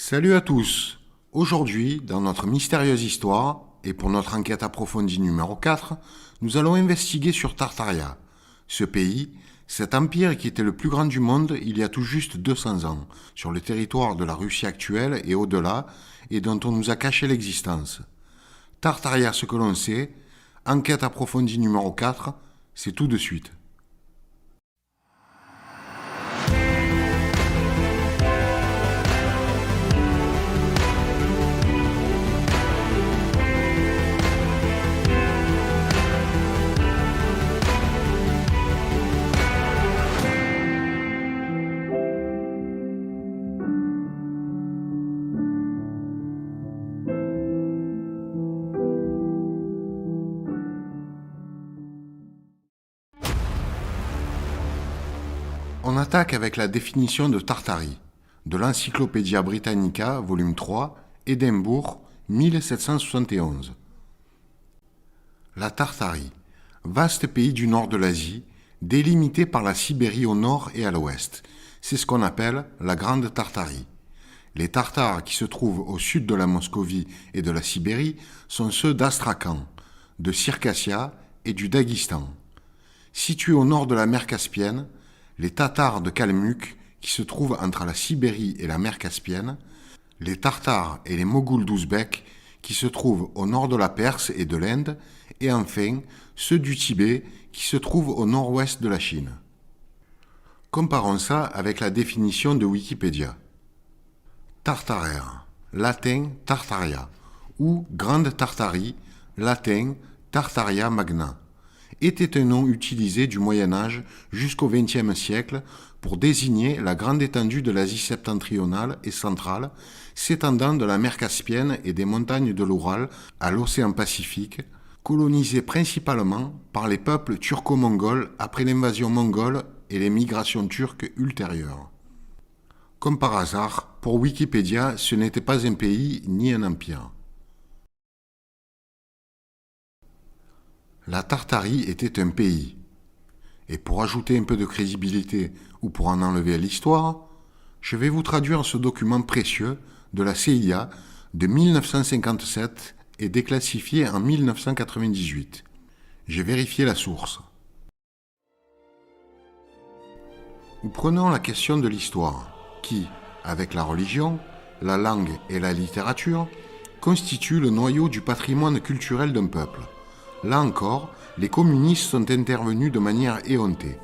Salut à tous. Aujourd'hui, dans notre mystérieuse histoire, et pour notre enquête approfondie numéro 4, nous allons investiguer sur Tartaria. Ce pays, cet empire qui était le plus grand du monde il y a tout juste 200 ans, sur le territoire de la Russie actuelle et au-delà, et dont on nous a caché l'existence. Tartaria, ce que l'on sait, enquête approfondie numéro 4, c'est tout de suite. On attaque avec la définition de Tartarie, de l'Encyclopædia Britannica, volume 3, Édimbourg, 1771. La Tartarie, vaste pays du nord de l'Asie, délimité par la Sibérie au nord et à l'ouest. C'est ce qu'on appelle la Grande Tartarie. Les Tartares qui se trouvent au sud de la Moscovie et de la Sibérie sont ceux d'Astrakhan, de Circassia et du Daghestan. Situés au nord de la mer Caspienne, les Tatars de Kalmuk, qui se trouvent entre la Sibérie et la mer Caspienne, les Tartares et les Mogouls d'Ouzbek, qui se trouvent au nord de la Perse et de l'Inde, et enfin ceux du Tibet, qui se trouvent au nord-ouest de la Chine. Comparons ça avec la définition de Wikipédia. Tartaraire, latin Tartaria, ou Grande Tartarie, latin Tartaria Magna, était un nom utilisé du Moyen-Âge jusqu'au XXe siècle pour désigner la grande étendue de l'Asie septentrionale et centrale, s'étendant de la mer Caspienne et des montagnes de l'Oural à l'océan Pacifique, colonisée principalement par les peuples turco-mongols après l'invasion mongole et les migrations turques ultérieures. Comme par hasard, pour Wikipédia, ce n'était pas un pays ni un empire. La Tartarie était un pays. Et pour ajouter un peu de crédibilité ou pour en enlever à l'histoire, je vais vous traduire ce document précieux de la CIA de 1957 et déclassifié en 1998. J'ai vérifié la source. Ou prenons la question de l'histoire, qui, avec la religion, la langue et la littérature, constitue le noyau du patrimoine culturel d'un peuple. Là encore, les communistes sont intervenus de manière éhontée.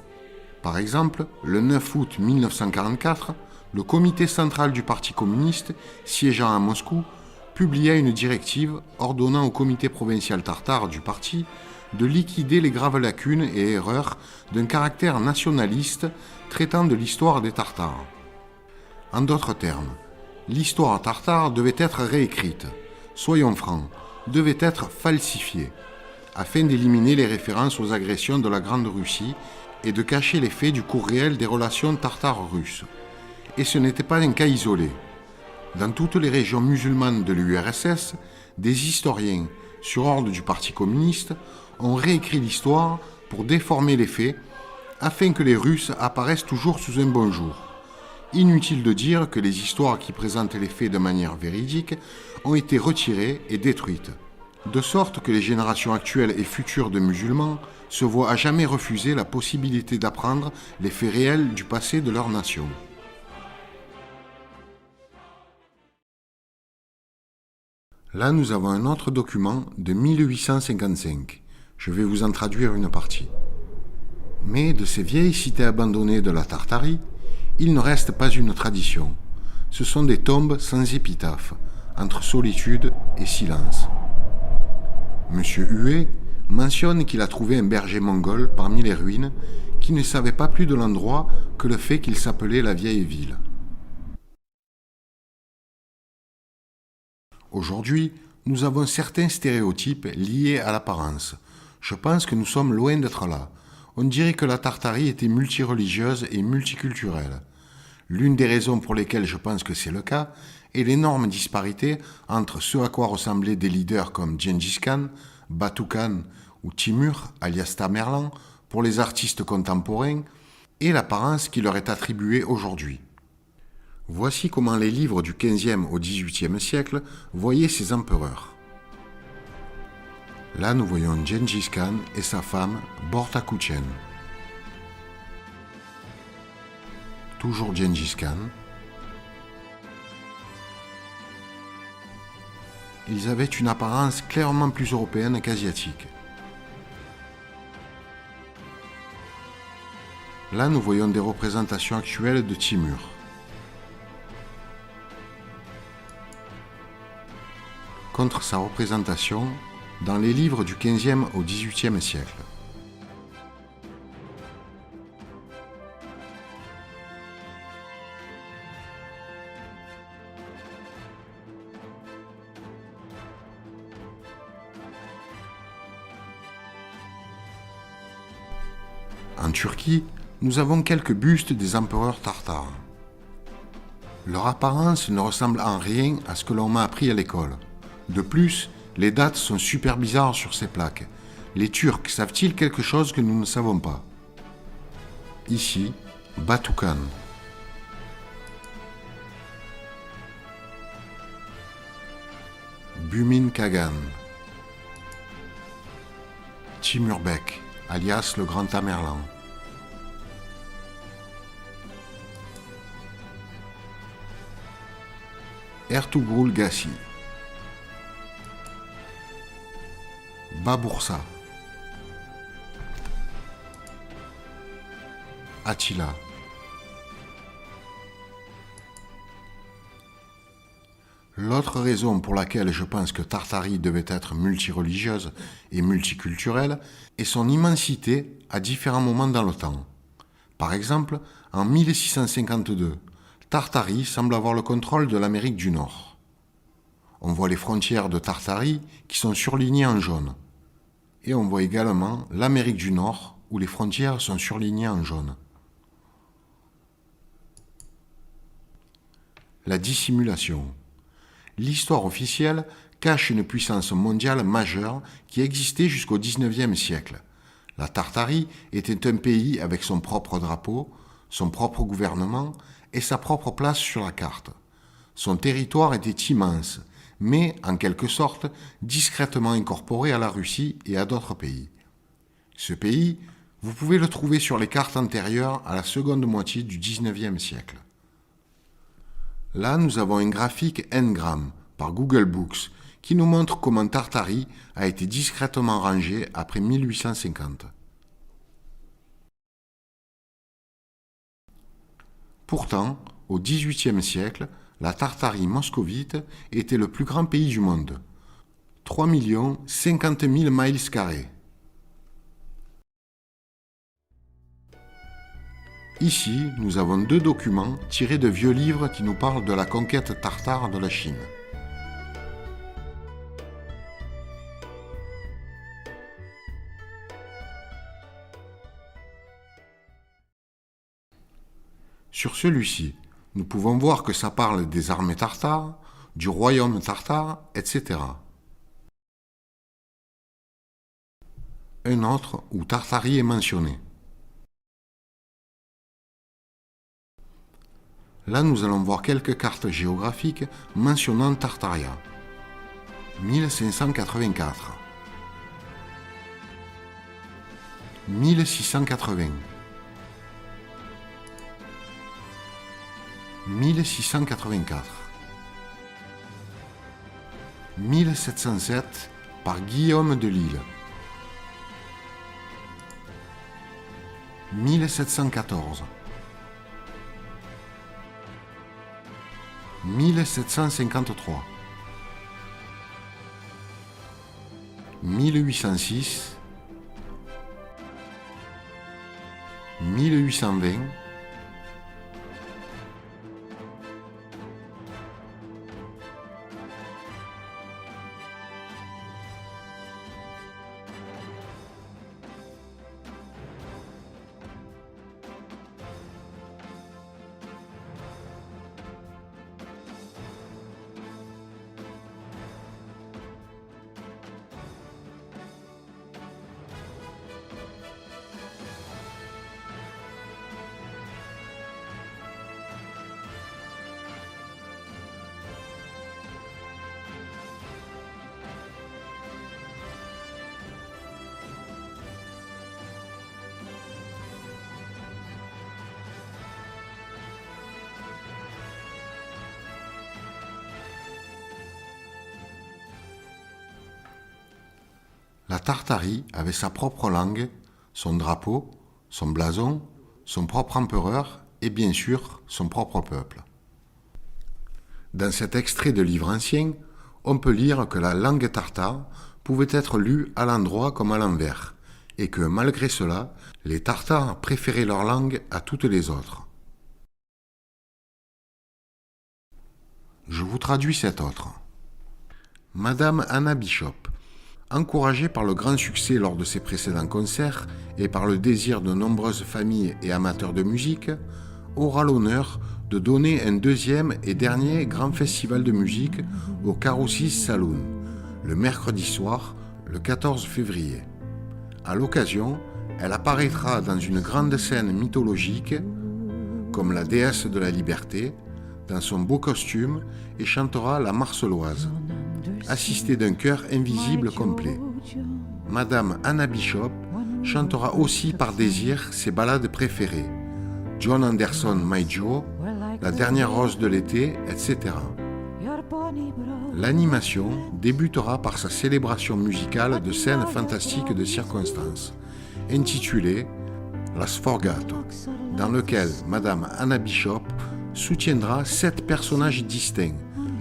Par exemple, le 9 août 1944, le comité central du Parti communiste, siégeant à Moscou, publia une directive ordonnant au comité provincial tartare du parti de liquider les graves lacunes et erreurs d'un caractère nationaliste traitant de l'histoire des Tartares. En d'autres termes, l'histoire tartare devait être réécrite, soyons francs, devait être falsifiée, afin d'éliminer les références aux agressions de la Grande Russie et de cacher les faits du cours réel des relations tartares-russes. Et ce n'était pas un cas isolé. Dans toutes les régions musulmanes de l'URSS, des historiens, sur ordre du Parti communiste, ont réécrit l'histoire pour déformer les faits, afin que les Russes apparaissent toujours sous un bon jour. Inutile de dire que les histoires qui présentent les faits de manière véridique ont été retirées et détruites, de sorte que les générations actuelles et futures de musulmans se voient à jamais refuser la possibilité d'apprendre les faits réels du passé de leur nation. Là, nous avons un autre document de 1855. Je vais vous en traduire une partie. Mais de ces vieilles cités abandonnées de la Tartarie, il ne reste pas une tradition. Ce sont des tombes sans épitaphe, entre solitude et silence. Monsieur Huet mentionne qu'il a trouvé un berger mongol parmi les ruines qui ne savait pas plus de l'endroit que le fait qu'il s'appelait la vieille ville. Aujourd'hui, nous avons certains stéréotypes liés à l'apparence. Je pense que nous sommes loin d'être là. On dirait que la Tartarie était multireligieuse et multiculturelle. L'une des raisons pour lesquelles je pense que c'est le cas est l'énorme disparité entre ce à quoi ressemblaient des leaders comme Gengis Khan, Batu Khan ou Timur, alias Tamerlan, pour les artistes contemporains, et l'apparence qui leur est attribuée aujourd'hui. Voici comment les livres du XVe au XVIIIe siècle voyaient ces empereurs. Là, nous voyons Gengis Khan et sa femme Borta Kuchen. Toujours Gengis Khan. Ils avaient une apparence clairement plus européenne qu'asiatique. Là, nous voyons des représentations actuelles de Timur. Contre sa représentation dans les livres du XVe au XVIIIe siècle. En Turquie, nous avons quelques bustes des empereurs tartares. Leur apparence ne ressemble en rien à ce que l'on m'a appris à l'école. De plus, les dates sont super bizarres sur ces plaques. Les Turcs savent-ils quelque chose que nous ne savons pas? Ici, Batu Khan. Bumin Kagan. Timur Bek, alias le Grand Tamerlan. Ertuğrul Gazi. Babursa. Attila. L'autre raison pour laquelle je pense que Tartarie devait être multireligieuse et multiculturelle est son immensité à différents moments dans le temps. Par exemple, en 1652, Tartarie semble avoir le contrôle de l'Amérique du Nord. On voit les frontières de Tartarie qui sont surlignées en jaune. Et on voit également l'Amérique du Nord où les frontières sont surlignées en jaune. La dissimulation. L'histoire officielle cache une puissance mondiale majeure qui existait jusqu'au XIXe siècle. La Tartarie était un pays avec son propre drapeau, son propre gouvernement et sa propre place sur la carte. Son territoire était immense, mais en quelque sorte discrètement incorporé à la Russie et à d'autres pays. Ce pays, vous pouvez le trouver sur les cartes antérieures à la seconde moitié du XIXe siècle. Là, nous avons un graphique Ngram par Google Books qui nous montre comment Tartarie a été discrètement rangée après 1850. Pourtant, au XVIIIe siècle, la Tartarie moscovite était le plus grand pays du monde. 3 050 000 miles carrés. Ici, nous avons deux documents tirés de vieux livres qui nous parlent de la conquête tartare de la Chine. Sur celui-ci, nous pouvons voir que ça parle des armées tartares, du royaume tartare, etc. Un autre où Tartarie est mentionné. Là, nous allons voir quelques cartes géographiques mentionnant Tartaria. 1584. 1680. 1684. 1707 par Guillaume de Lille. 1714. 1753. 1806. 1820. La Tartarie avait sa propre langue, son drapeau, son blason, son propre empereur et bien sûr son propre peuple. Dans cet extrait de livre ancien, on peut lire que la langue tartare pouvait être lue à l'endroit comme à l'envers, et que malgré cela, les Tartares préféraient leur langue à toutes les autres. Je vous traduis cette autre. Madame Anna Bishop, encouragée par le grand succès lors de ses précédents concerts et par le désir de nombreuses familles et amateurs de musique, aura l'honneur de donner un deuxième et dernier grand festival de musique au Caroussis Saloon, le mercredi soir, le 14 février. À l'occasion, elle apparaîtra dans une grande scène mythologique, comme la déesse de la liberté, dans son beau costume et chantera la Marseillaise, assistée d'un chœur invisible complet. Madame Anna Bishop chantera aussi par désir ses ballades préférées, John Anderson My Joe, La dernière rose de l'été, etc. L'animation débutera par sa célébration musicale de scènes fantastiques de circonstances, intitulée La Sforgato, dans lequel Madame Anna Bishop soutiendra 7 personnages distincts,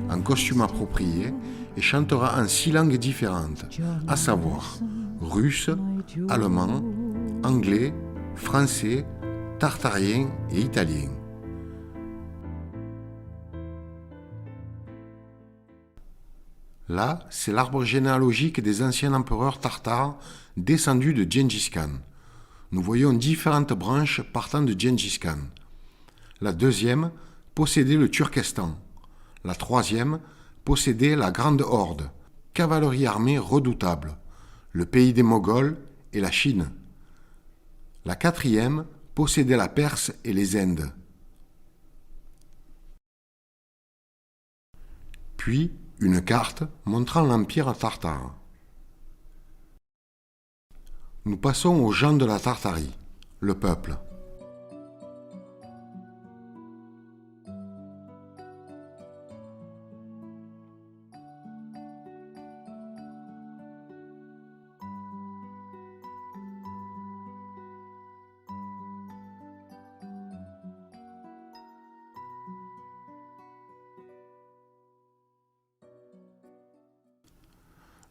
en costume approprié, et chantera en 6 langues différentes, à savoir russe, allemand, anglais, français, tartarien et italien. Là, c'est l'arbre généalogique des anciens empereurs tartares descendus de Gengis Khan. Nous voyons différentes branches partant de Gengis Khan. La deuxième possédait le Turkestan. La troisième possédait la Grande Horde, cavalerie armée redoutable, le pays des Moghols et la Chine. La quatrième possédait la Perse et les Indes. Puis, une carte montrant l'empire tartare. Nous passons aux gens de la Tartarie, le peuple.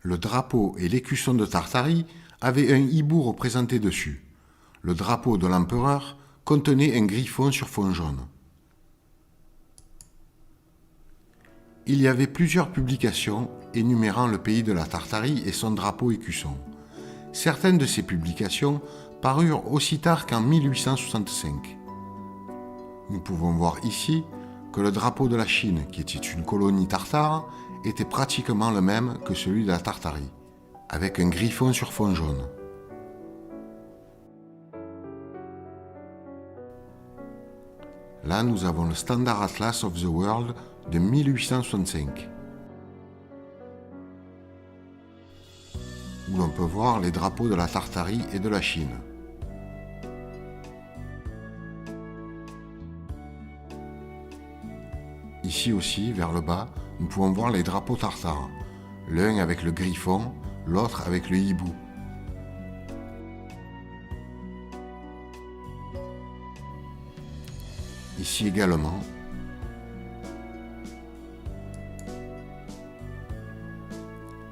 Le drapeau et l'écusson de Tartarie avaient un hibou représenté dessus. Le drapeau de l'empereur contenait un griffon sur fond jaune. Il y avait plusieurs publications énumérant le pays de la Tartarie et son drapeau écusson. Certaines de ces publications parurent aussi tard qu'en 1865. Nous pouvons voir ici que le drapeau de la Chine, qui était une colonie tartare, était pratiquement le même que celui de la Tartarie, avec un griffon sur fond jaune. Là, nous avons le Standard Atlas of the World de 1865, où l'on peut voir les drapeaux de la Tartarie et de la Chine. Ici aussi, vers le bas, nous pouvons voir les drapeaux tartares, l'un avec le griffon, l'autre avec le hibou. Ici également.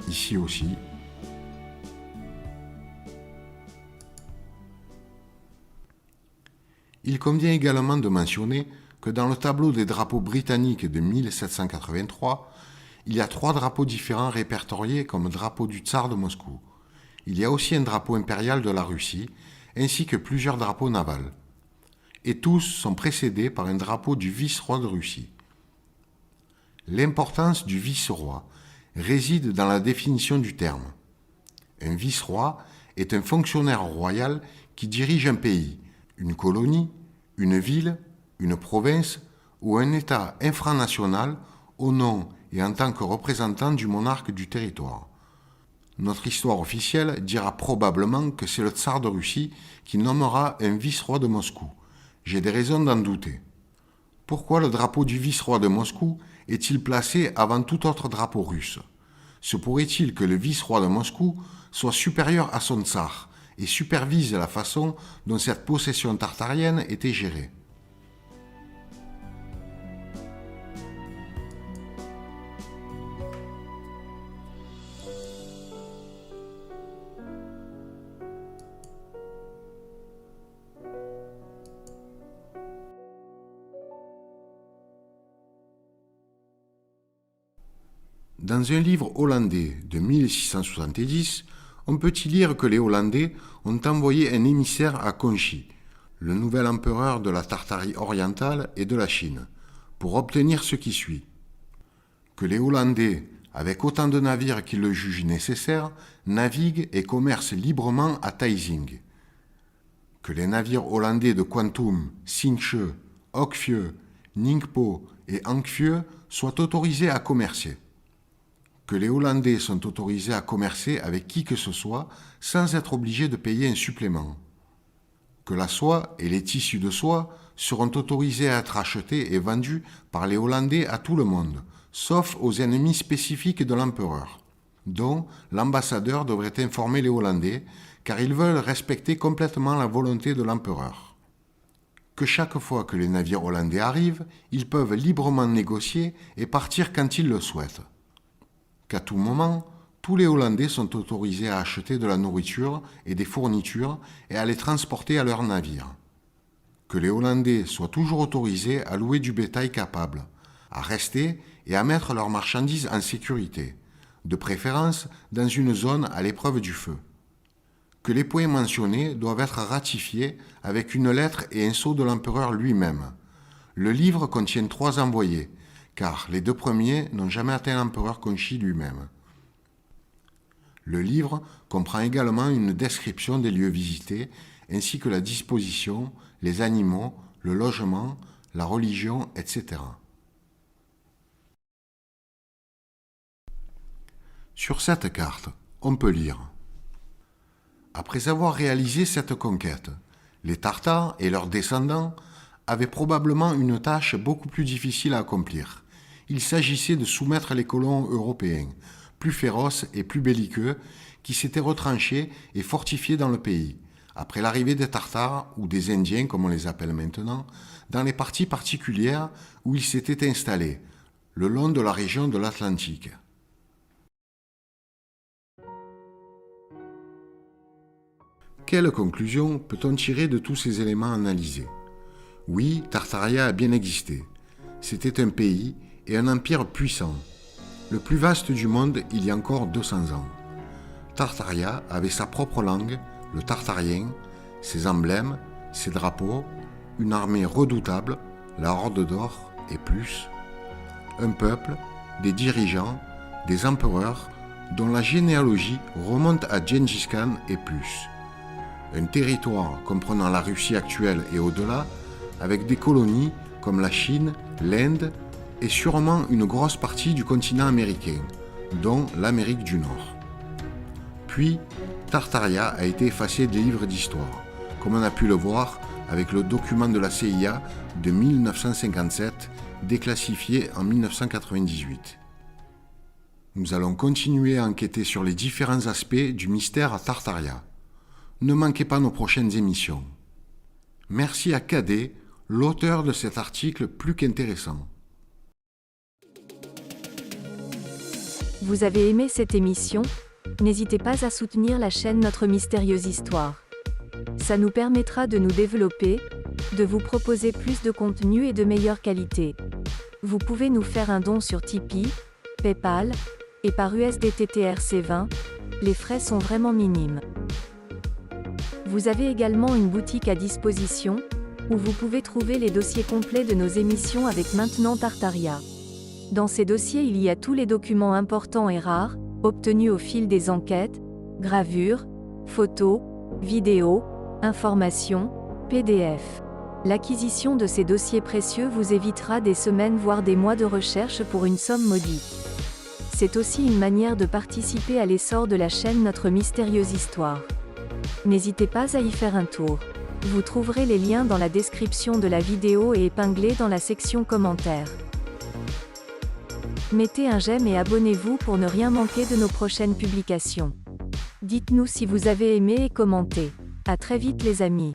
Ici aussi. Il convient également de mentionner que dans le tableau des drapeaux britanniques de 1783, il y a 3 drapeaux différents répertoriés comme drapeau du tsar de Moscou. Il y a aussi un drapeau impérial de la Russie, ainsi que plusieurs drapeaux navals. Et tous sont précédés par un drapeau du vice-roi de Russie. L'importance du vice-roi réside dans la définition du terme. Un vice-roi est un fonctionnaire royal qui dirige un pays, une colonie, une ville, une province ou un État infranational au nom et en tant que représentant du monarque du territoire. Notre histoire officielle dira probablement que c'est le tsar de Russie qui nommera un vice-roi de Moscou. J'ai des raisons d'en douter. Pourquoi le drapeau du vice-roi de Moscou est-il placé avant tout autre drapeau russe ? Se pourrait-il que le vice-roi de Moscou soit supérieur à son tsar et supervise la façon dont cette possession tartarienne était gérée? Dans un livre hollandais de 1670, on peut y lire que les Hollandais ont envoyé un émissaire à Conchi, le nouvel empereur de la Tartarie orientale et de la Chine, pour obtenir ce qui suit. Que les Hollandais, avec autant de navires qu'ils le jugent nécessaire, naviguent et commercent librement à Taizing. Que les navires hollandais de Quantum, Singche, Okfjeu, Ningpo et Ankfjeu soient autorisés à commercer. Que les Hollandais sont autorisés à commercer avec qui que ce soit sans être obligés de payer un supplément. Que la soie et les tissus de soie seront autorisés à être achetés et vendus par les Hollandais à tout le monde, sauf aux ennemis spécifiques de l'empereur, dont l'ambassadeur devrait informer les Hollandais, car ils veulent respecter complètement la volonté de l'empereur. Que chaque fois que les navires hollandais arrivent, ils peuvent librement négocier et partir quand ils le souhaitent. Qu'à tout moment, tous les Hollandais sont autorisés à acheter de la nourriture et des fournitures et à les transporter à leurs navires. Que les Hollandais soient toujours autorisés à louer du bétail capable, à rester et à mettre leurs marchandises en sécurité, de préférence dans une zone à l'épreuve du feu. Que les points mentionnés doivent être ratifiés avec une lettre et un sceau de l'empereur lui-même. Le livre contient 3 envoyés, car les 2 premiers n'ont jamais atteint l'empereur Conchi lui-même. Le livre comprend également une description des lieux visités, ainsi que la disposition, les animaux, le logement, la religion, etc. Sur cette carte, on peut lire: après avoir réalisé cette conquête, les Tartares et leurs descendants avaient probablement une tâche beaucoup plus difficile à accomplir. Il s'agissait de soumettre les colons européens, plus féroces et plus belliqueux, qui s'étaient retranchés et fortifiés dans le pays, après l'arrivée des Tartares, ou des Indiens comme on les appelle maintenant, dans les parties particulières où ils s'étaient installés, le long de la région de l'Atlantique. Quelle conclusion peut-on tirer de tous ces éléments analysés? Oui, Tartaria a bien existé. C'était un pays et un empire puissant, le plus vaste du monde il y a encore 200 ans. Tartaria avait sa propre langue, le tartarien, ses emblèmes, ses drapeaux, une armée redoutable, la Horde d'Or et plus, un peuple, des dirigeants, des empereurs dont la généalogie remonte à Gengis Khan et plus. Un territoire comprenant la Russie actuelle et au-delà, avec des colonies comme la Chine, l'Inde, et sûrement une grosse partie du continent américain, dont l'Amérique du Nord. Puis, Tartaria a été effacé des livres d'histoire, comme on a pu le voir avec le document de la CIA de 1957, déclassifié en 1998. Nous allons continuer à enquêter sur les différents aspects du mystère à Tartaria. Ne manquez pas nos prochaines émissions. Merci à Cadet, l'auteur de cet article plus qu'intéressant. Vous avez aimé cette émission? N'hésitez pas à soutenir la chaîne Notre Mystérieuse Histoire. Ça nous permettra de nous développer, de vous proposer plus de contenu et de meilleure qualité. Vous pouvez nous faire un don sur Tipeee, PayPal, et par USDTTRC20, les frais sont vraiment minimes. Vous avez également une boutique à disposition, où vous pouvez trouver les dossiers complets de nos émissions avec Maintenant Tartaria. Dans ces dossiers il y a tous les documents importants et rares, obtenus au fil des enquêtes, gravures, photos, vidéos, informations, PDF. L'acquisition de ces dossiers précieux vous évitera des semaines voire des mois de recherche pour une somme modique. C'est aussi une manière de participer à l'essor de la chaîne Notre Mystérieuse Histoire. N'hésitez pas à y faire un tour. Vous trouverez les liens dans la description de la vidéo et épinglés dans la section commentaires. Mettez un j'aime et abonnez-vous pour ne rien manquer de nos prochaines publications. Dites-nous si vous avez aimé et commentez. À très vite les amis.